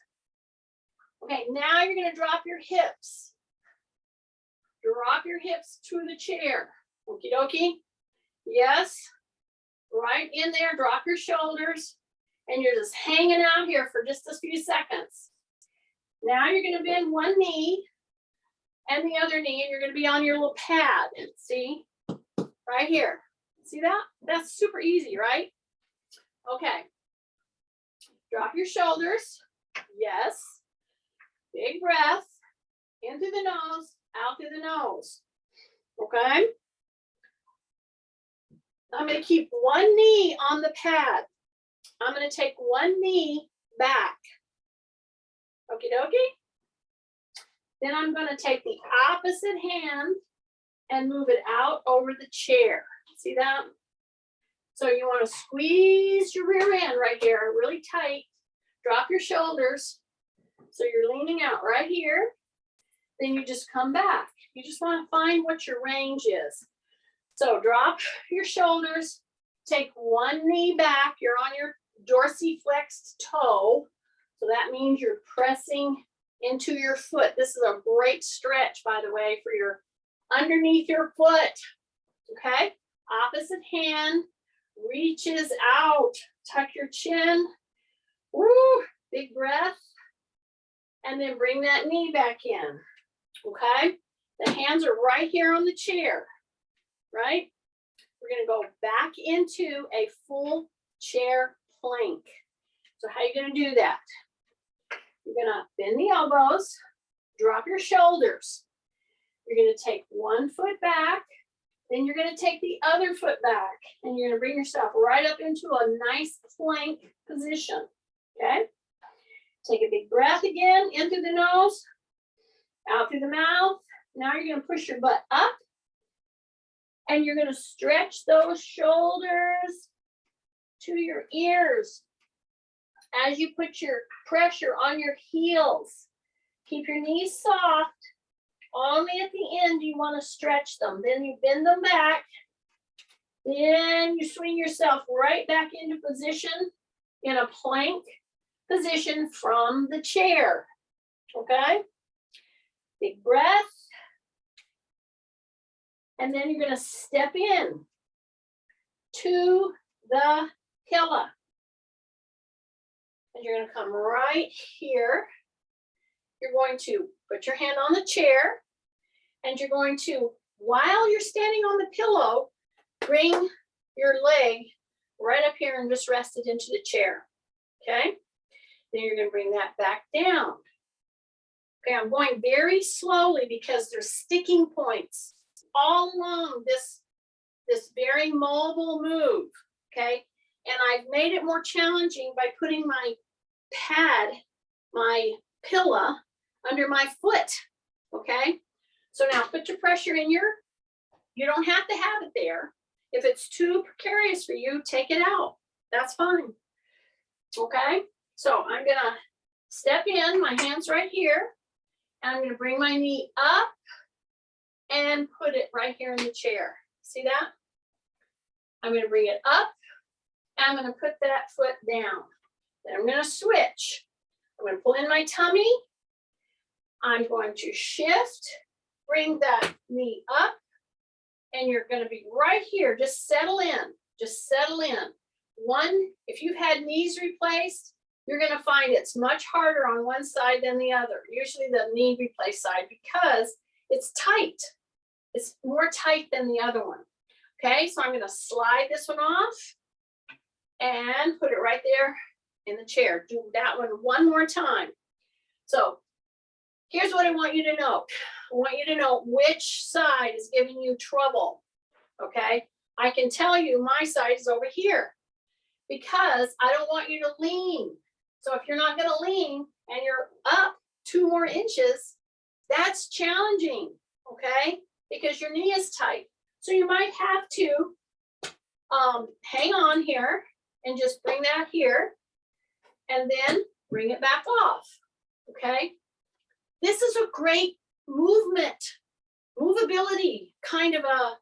Okay, now you're gonna drop your hips. Drop your hips to the chair. Okie dokie. Yes. Right in there, drop your shoulders. And you're just hanging out here for just a few seconds. Now you're gonna bend one knee and the other knee, and you're gonna be on your little pad. See? Right here. See that? That's super easy, right? Okay. Drop your shoulders. Yes. Big breath. In through the nose, out through the nose. Okay? I'm going to keep one knee on the pad. I'm going to take one knee back. Okie dokie. Then I'm going to take the opposite hand and move it out over the chair. See that? So you want to squeeze your rear end right here, really tight. Drop your shoulders. So you're leaning out right here. Then you just come back. You just want to find what your range is. So drop your shoulders, take one knee back. You're on your dorsiflexed toe. So that means you're pressing into your foot. This is a great stretch, by the way, for your underneath your foot. Okay? Opposite hand reaches out. Tuck your chin. Woo! Big breath. And then bring that knee back in. Okay? The hands are right here on the chair. Right? We're going to go back into a full chair plank. So how are you going to do that? You're going to bend the elbows, drop your shoulders. You're going to take one foot back, then you're going to take the other foot back, and you're going to bring yourself right up into a nice plank position. Okay? Take a big breath again, in through the nose, out through the mouth. Now you're going to push your butt up. And you're going to stretch those shoulders to your ears as you put your pressure on your heels. Keep your knees soft. Only at the end do you want to stretch them. Then you bend them back. Then you swing yourself right back into position in a plank position from the chair. Okay? Big breath. And then you're going to step in to the pillow. And you're going to come right here. You're going to put your hand on the chair. And you're going to, while you're standing on the pillow, bring your leg right up here and just rest it into the chair. Okay? Then you're going to bring that back down. Okay, I'm going very slowly because there's sticking points all along this very mobile move, okay? And I've made it more challenging by putting my pad, my pillow, under my foot, okay? So now put your pressure in you don't have to have it there. If it's too precarious for you, take it out. That's fine, okay? So I'm gonna step in, my hand's right here, and I'm gonna bring my knee up and put it right here in the chair. See that? I'm going to bring it up, and I'm going to put that foot down. Then I'm going to switch. I'm going to pull in my tummy. I'm going to shift, bring that knee up, and you're going to be right here. Just settle in. Just settle in. One, if you've had knees replaced, you're going to find it's much harder on one side than the other, usually the knee replaced side, because it's tight. It's more tight than the other one. Okay, so I'm going to slide this one off and put it right there in the chair. Do that one more time. So here's what I want you to know. I want you to know which side is giving you trouble. Okay, I can tell you my side is over here because I don't want you to lean. So if you're not going to lean and you're up 2 more inches, that's challenging, okay? Because your knee is tight. So you might have to hang on here and just bring that here and then bring it back off, okay? This is a great movability kind of a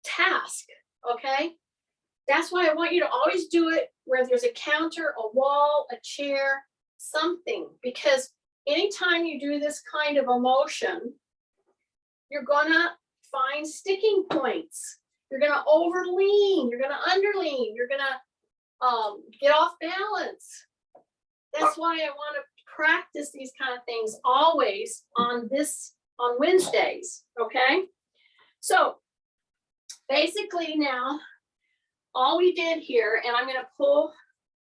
task, okay? That's why I want you to always do it where there's a counter, a wall, a chair, something, because anytime you do this kind of a motion, you're gonna find sticking points. You're gonna overlean, you're gonna underlean, you're gonna get off balance. That's why I want to practice these kind of things always on Wednesdays, okay? So basically now, all we did here, and I'm going to pull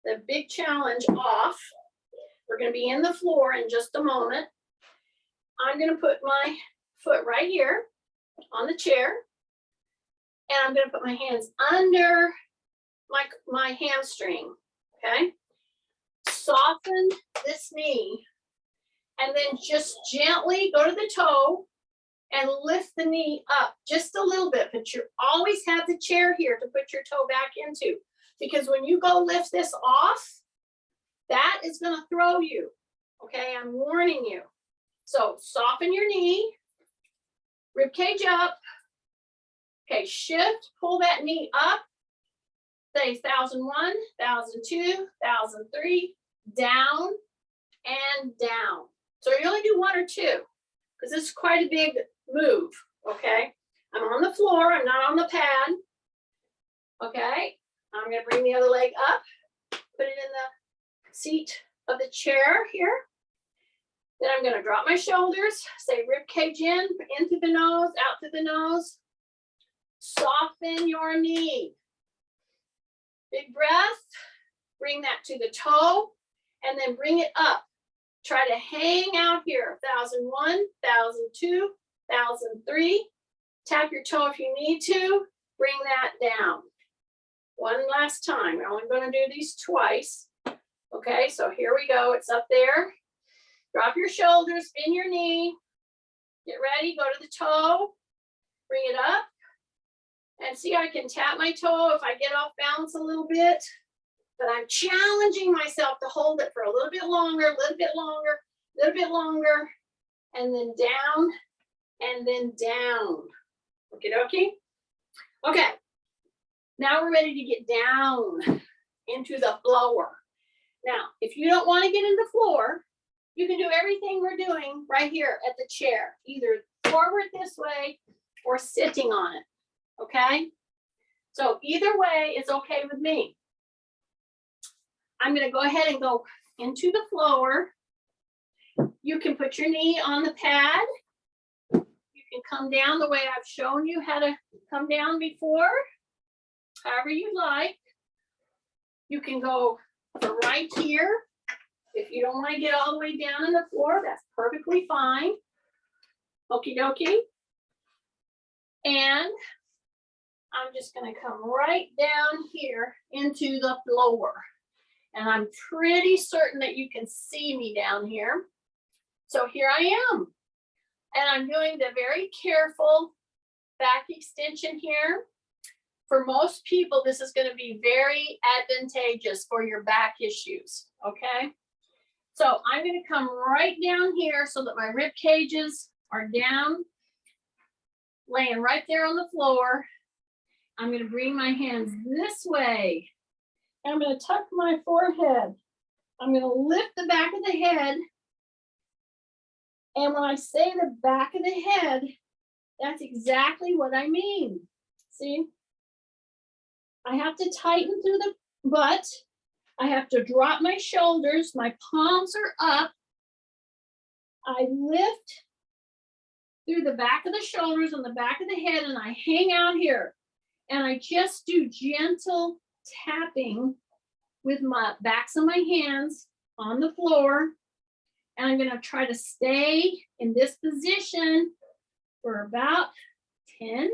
the big challenge off. We're going to be in the floor in just a moment. I'm going to put my foot right here on the chair, and I'm going to put my hands under my hamstring, okay? Soften this knee, and then just gently go to the toe and lift the knee up just a little bit, but you always have the chair here to put your toe back into, because when you go lift this off, that is going to throw you, okay? I'm warning you. So soften your knee, rib cage up, okay, shift, pull that knee up, say 1001, 1002, 1003, down and down. So you only do 1 or 2, because this is quite a big move, okay? I'm on the floor, I'm not on the pad, okay? I'm gonna bring the other leg up, put it in the seat of the chair here. Then I'm gonna drop my shoulders, say rib cage into the nose, out to the nose. Soften your knee. Big breath, bring that to the toe, and then bring it up. Try to hang out here, 1001, 1002, 1003. Tap your toe if you need to, bring that down. One last time, we're only gonna do these twice. Okay, so here we go, it's up there. Drop your shoulders, spin your knee. Get ready, go to the toe, bring it up. And see, I can tap my toe if I get off balance a little bit. But I'm challenging myself to hold it for a little bit longer, a little bit longer, a little bit longer, and then down, and then down. Okie dokie. Okay, now we're ready to get down into the floor. Now, if you don't want to get in the floor, you can do everything we're doing right here at the chair, either forward this way or sitting on it, okay? So either way is okay with me. I'm going to go ahead and go into the floor. You can put your knee on the pad. You can come down the way I've shown you how to come down before, however you like. You can go for right here. If you don't want to get all the way down on the floor, that's perfectly fine. Okie dokie. And I'm just going to come right down here into the floor. And I'm pretty certain that you can see me down here. So here I am. And I'm doing the very careful back extension here. For most people, this is going to be very advantageous for your back issues, okay? So I'm going to come right down here so that my rib cages are down, laying right there on the floor. I'm going to bring my hands this way. I'm going to tuck my forehead. I'm going to lift the back of the head. And when I say the back of the head, that's exactly what I mean. See? I have to tighten through the butt. I have to drop my shoulders. My palms are up. I lift through the back of the shoulders and the back of the head, and I hang out here. And I just do gentle tapping with my backs of my hands on the floor. And I'm gonna try to stay in this position for about 10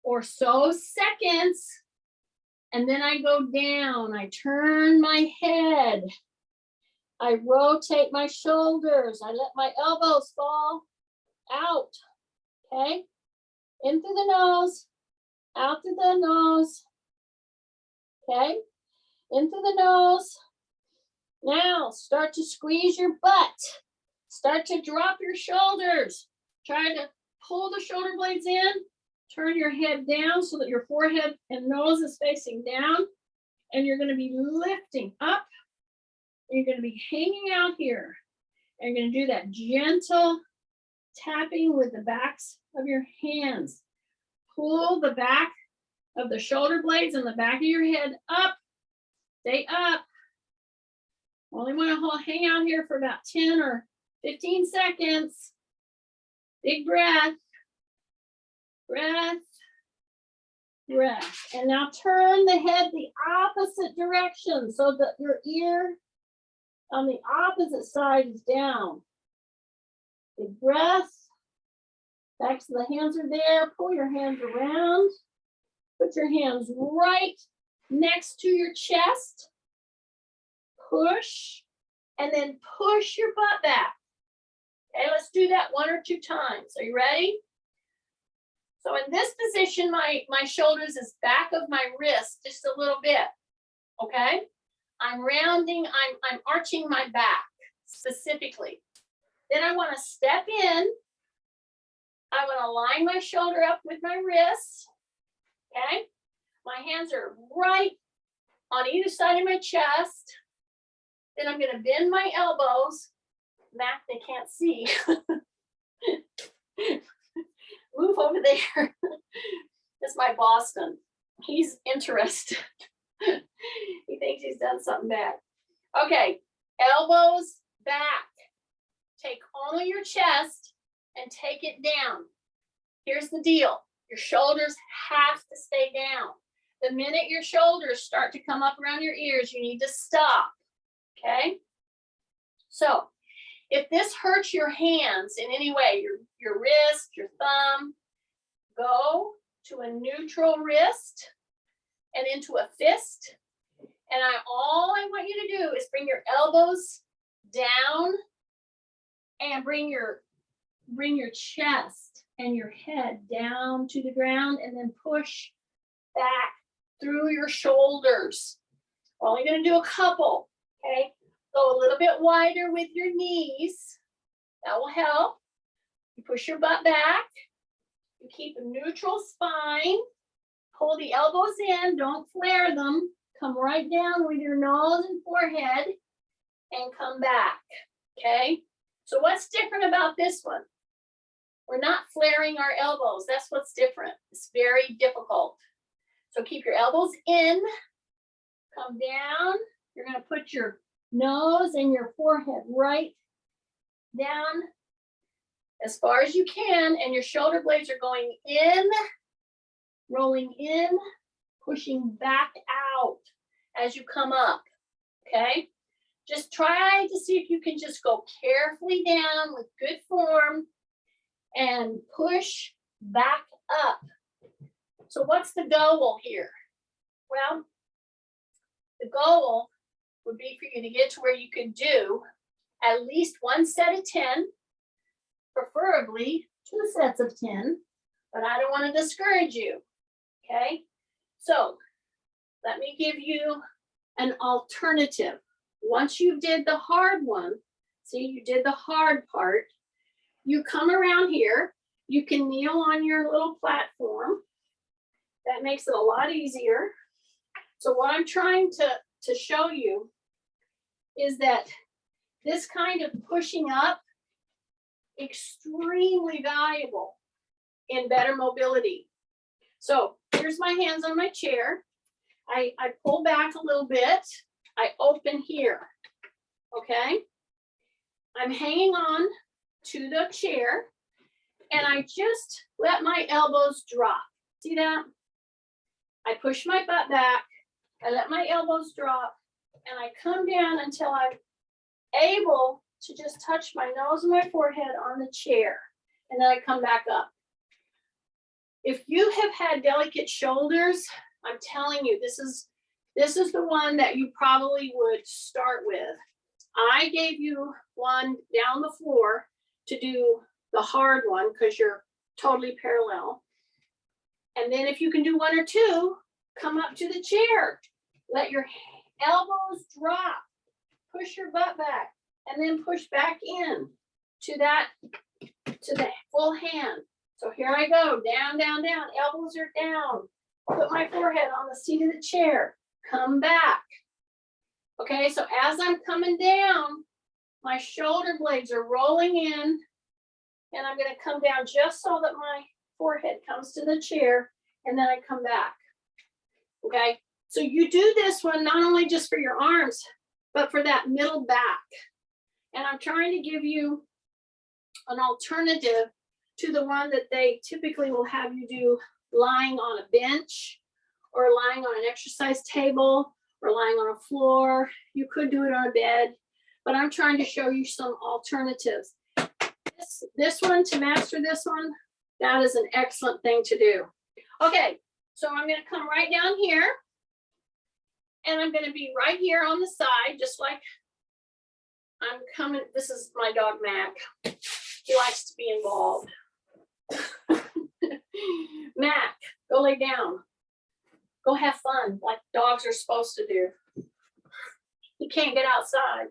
or so seconds. And then I go down, I turn my head, I rotate my shoulders, I let my elbows fall out, okay? In through the nose, out through the nose, okay? In through the nose. Now start to squeeze your butt. Start to drop your shoulders. Try to pull the shoulder blades in. Turn your head down so that your forehead and nose is facing down. And you're going to be lifting up. You're going to be hanging out here. And you're going to do that gentle tapping with the backs of your hands. Pull the back of the shoulder blades and the back of your head up. Stay up. Only want to hang out here for about 10 or 15 seconds. Big breath. Breath. Breath. And now turn the head the opposite direction so that your ear on the opposite side is down. Big breath. Back to the hands are there. Pull your hands around. Put your hands right next to your chest. Push. And then push your butt back. Okay, let's do that 1 or 2 times. Are you ready? So in this position, my shoulders is back of my wrist just a little bit. Okay? I'm rounding, I'm arching my back specifically. Then I want to step in. I want to line my shoulder up with my wrist. Okay? My hands are right on either side of my chest. Then I'm going to bend my elbows. Mac, they can't see. Move over there. That's my Boston. He's interested. He thinks he's done something bad. Okay, elbows back. Take only your chest and take it down. Here's the deal. Your shoulders have to stay down. The minute your shoulders start to come up around your ears, you need to stop. Okay? So, if this hurts your hands in any way, your wrist, your thumb, go to a neutral wrist and into a fist. And all I want you to do is bring your elbows down and bring your chest and your head down to the ground, and then push back through your shoulders. We're only going to do a couple, okay? Go a little bit wider with your knees. That will help. You push your butt back. You keep a neutral spine. Pull the elbows in. Don't flare them. Come right down with your nose and forehead and come back, okay? So what's different about this one? We're not flaring our elbows. That's what's different. It's very difficult. So keep your elbows in. Come down. You're going to put your nose and your forehead right down as far as you can, and your shoulder blades are going in, rolling in, pushing back out as you come up, okay? Just try to see if you can just go carefully down with good form and push back up. So what's the goal here? Well, the goal would be for you to get to where you can do at least 1 set of 10, preferably 2 sets of 10, but I don't want to discourage you, okay? So let me give you an alternative. Once you did the hard one, see, you did the hard part, you come around here, you can kneel on your little platform. That makes it a lot easier. So what I'm trying to show you is that this kind of pushing up, extremely valuable in better mobility. So here's my hands on my chair. I pull back a little bit. I open here, okay? I'm hanging on to the chair and I just let my elbows drop. See that? I push my butt back, I let my elbows drop, and I come down until I'm able to just touch my nose and my forehead on the chair, and then I come back up. If you have had delicate shoulders, I'm telling you, this is the one that you probably would start with. I gave you one down the floor to do the hard one because you're totally parallel. And then if you can do one or two, come up to the chair. Let your elbows drop. Push your butt back and then push back in to the full hand. So here I go, down, down, down. Elbows are down. Put my forehead on the seat of the chair. Come back. Okay, so as I'm coming down, my shoulder blades are rolling in, and I'm going to come down just so that my forehead comes to the chair, and then I come back. Okay, so you do this one not only just for your arms, but for that middle back. And I'm trying to give you an alternative to the one that they typically will have you do lying on a bench or lying on an exercise table or lying on a floor. You could do it on a bed, but I'm trying to show you some alternatives. This one, to master this one, that is an excellent thing to do. Okay, so I'm going to come right down here, and I'm going to be right here on the side, just like I'm coming. This is my dog, Mac. He likes to be involved. Mac, go lay down. Go have fun like dogs are supposed to do. He can't get outside.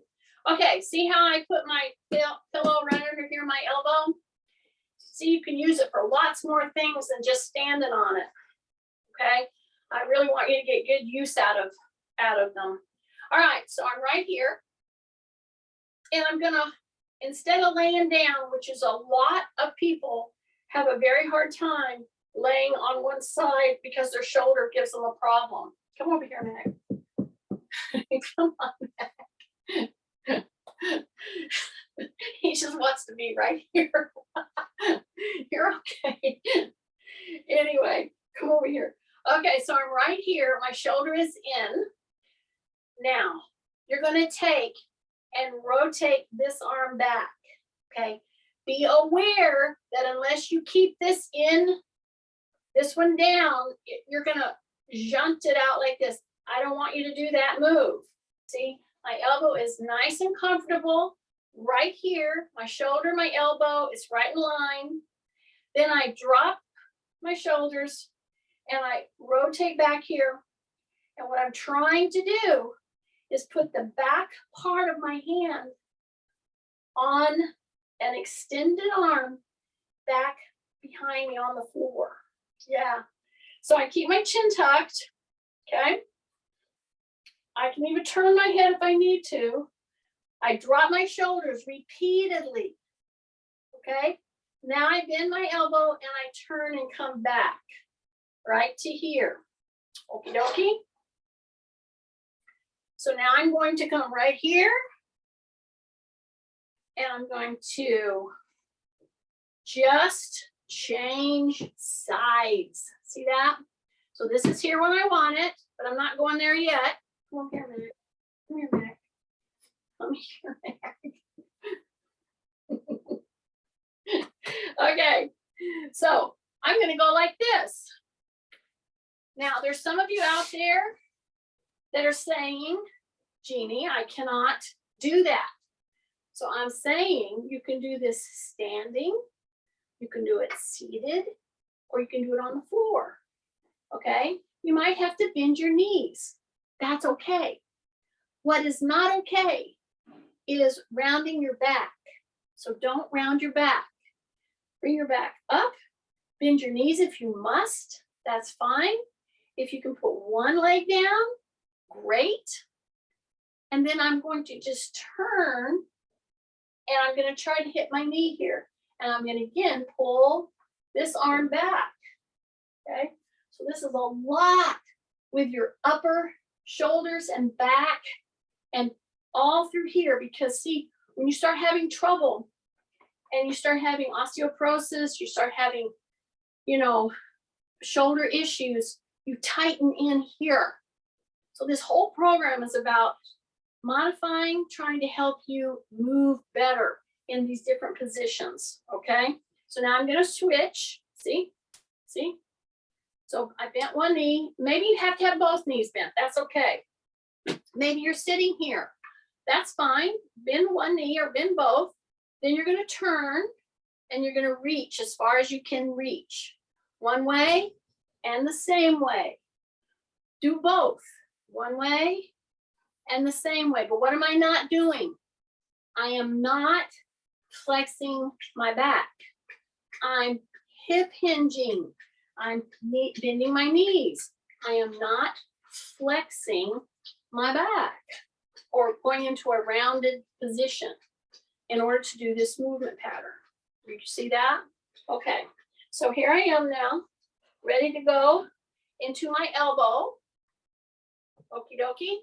Okay, see how I put my pillow right under here, my elbow? See, you can use it for lots more things than just standing on it. Okay, I really want you to get good use out of them. All right, so I'm right here, and I'm gonna, instead of laying down, which is a lot of people have a very hard time laying on one side because their shoulder gives them a problem. Come over here, Mac. Come on, Mac. He just wants to be right here. You're okay. Anyway, come over here. Okay, so I'm right here. My shoulder is in. Now, you're going to take and rotate this arm back. Okay, be aware that unless you keep this in, this one down, you're going to junt it out like this. I don't want you to do that move. See, my elbow is nice and comfortable right here. My shoulder, my elbow is right in line. Then I drop my shoulders and I rotate back here. And what I'm trying to do is put the back part of my hand on an extended arm back behind me on the floor. Yeah. So I keep my chin tucked. Okay. I can even turn my head if I need to. I drop my shoulders repeatedly. Okay. Now I bend my elbow and I turn and come back right to here. Okie dokie. So now I'm going to come right here, and I'm going to just change sides. See that? So this is here when I want it, but I'm not going there yet. Come on here, Mac. Come here, Mac. Come here, Mac. Okay, so I'm going to go like this. Now, there's some of you out there that are saying, Jeannie, I cannot do that. So I'm saying you can do this standing, you can do it seated, or you can do it on the floor. Okay? You might have to bend your knees. That's okay. What is not okay is rounding your back. So don't round your back. Bring your back up, bend your knees if you must. That's fine. If you can put one leg down, great. And then I'm going to just turn, and I'm going to try to hit my knee here. And I'm going to again pull this arm back. Okay, so this is a lot with your upper shoulders and back and all through here, because see, when you start having trouble and you start having osteoporosis, you start having, you know, shoulder issues, you tighten in here. So this whole program is about modifying, trying to help you move better in these different positions, okay? So now I'm gonna switch, see? So I bent one knee. Maybe you have to have both knees bent, that's okay. Maybe you're sitting here, that's fine. Bend one knee or bend both. Then you're gonna turn and you're gonna reach as far as you can reach. One way and the same way. Do both, one way and the same way. But what am I not doing? I am not flexing my back. I'm hip hinging. I'm bending my knees. I am not flexing my back or going into a rounded position in order to do this movement pattern. Did you see that? Okay, so here I am now, ready to go into my elbow. Okie dokie.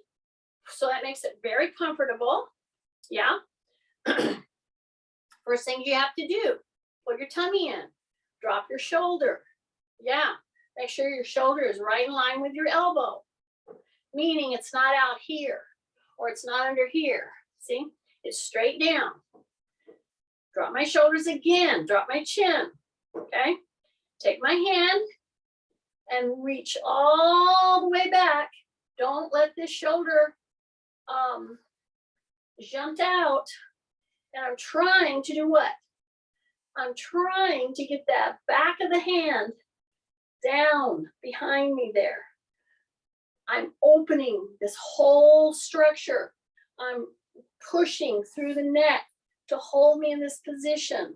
So that makes it very comfortable. Yeah. First thing you have to do, put your tummy in, drop your shoulder. Yeah, make sure your shoulder is right in line with your elbow, meaning it's not out here or it's not under here. See, it's straight down. Drop my shoulders again, drop my chin, okay? Take my hand and reach all the way back. Don't let this shoulder jump out. And I'm trying to do what? I'm trying to get that back of the hand down behind me there. I'm opening this whole structure. I'm pushing through the neck to hold me in this position.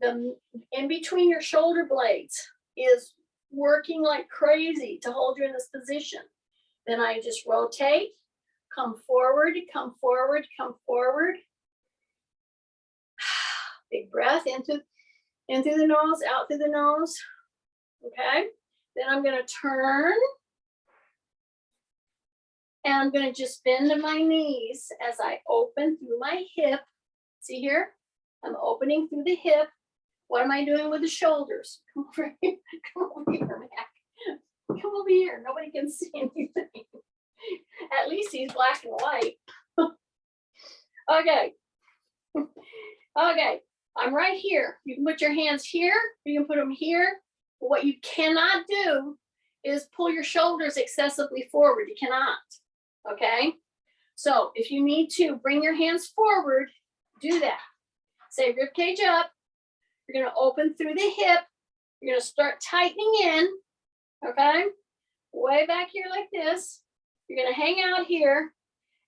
The in between your shoulder blades is working like crazy to hold you in this position. Then I just rotate, come forward, come forward, come forward. Big breath in through the nose, out through the nose. Okay, then I'm going to turn and I'm going to just bend to my knees as I open through my hip. See here? I'm opening through the hip. What am I doing with the shoulders? Come over here. Come over here, Mac. Come over here. Nobody can see anything. At least he's black and white. Okay. Okay. I'm right here. You can put your hands here. You can put them here. But what you cannot do is pull your shoulders excessively forward. You cannot. Okay. So if you need to bring your hands forward, do that. Say rib cage up. You're going to open through the hip. You're going to start tightening in. Okay. Way back here like this. You're going to hang out here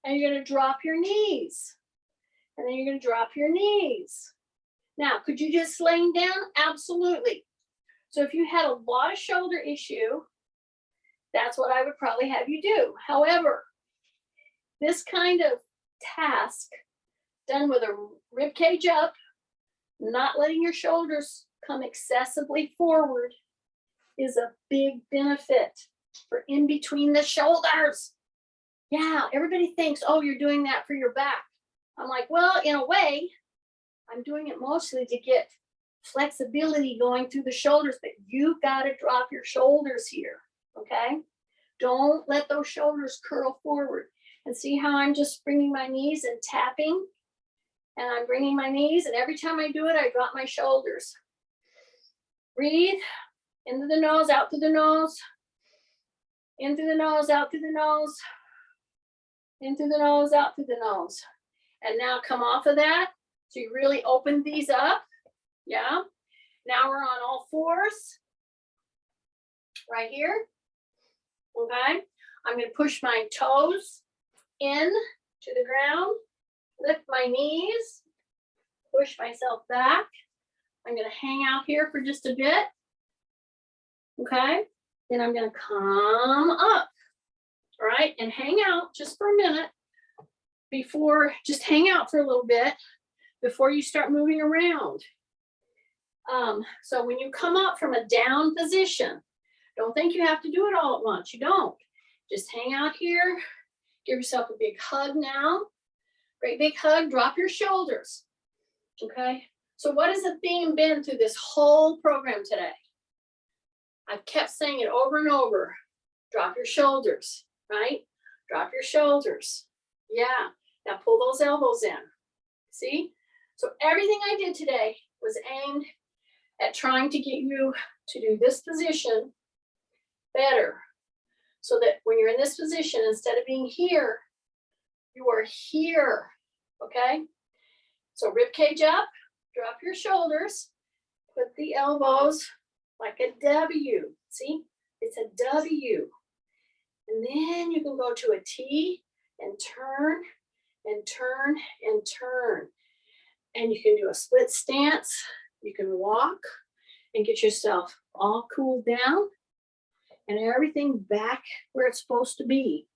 and you're going to drop your knees. And then you're going to drop your knees. Now, could you just laying down? Absolutely. So if you had a lot of shoulder issue, that's what I would probably have you do. However, this kind of task done with a rib cage up, not letting your shoulders come excessively forward, is a big benefit for in between the shoulders. Yeah, everybody thinks, oh, you're doing that for your back. I'm like, well, in a way, I'm doing it mostly to get flexibility going through the shoulders, but you've got to drop your shoulders here, okay? Don't let those shoulders curl forward. And see how I'm just bringing my knees and tapping? And I'm bringing my knees, and every time I do it, I drop my shoulders. Breathe, into the nose, out through the nose. In through the nose, out through the nose. In through the nose, out through the nose. And now come off of that. So you really open these up. Yeah. Now we're on all fours. Right here. Okay. I'm going to push my toes in to the ground. Lift my knees. Push myself back. I'm going to hang out here for just a bit. Okay. Then I'm going to come up. All right. And hang out just for a minute. Just hang out for a little bit before you start moving around. So when you come up from a down position, Don't think you have to do it all at once. You don't. Just hang out here. Give yourself a big hug now. Great big hug. Drop your shoulders. Okay. So what has the theme been through this whole program today? I've kept saying it over and over. Drop your shoulders, right? Drop your shoulders. Yeah. Now pull those elbows in. See? So everything I did today was aimed at trying to get you to do this position better. So that when you're in this position, instead of being here, you are here. Okay? So rib cage up, drop your shoulders, put the elbows like a W. See? It's a W. And then you can go to a T and turn and turn and turn. And you can do a split stance. You can walk and get yourself all cooled down and everything back where it's supposed to be.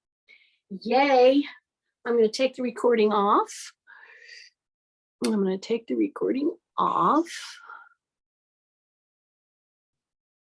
Yay. I'm going to take the recording off. I'm going to take the recording off.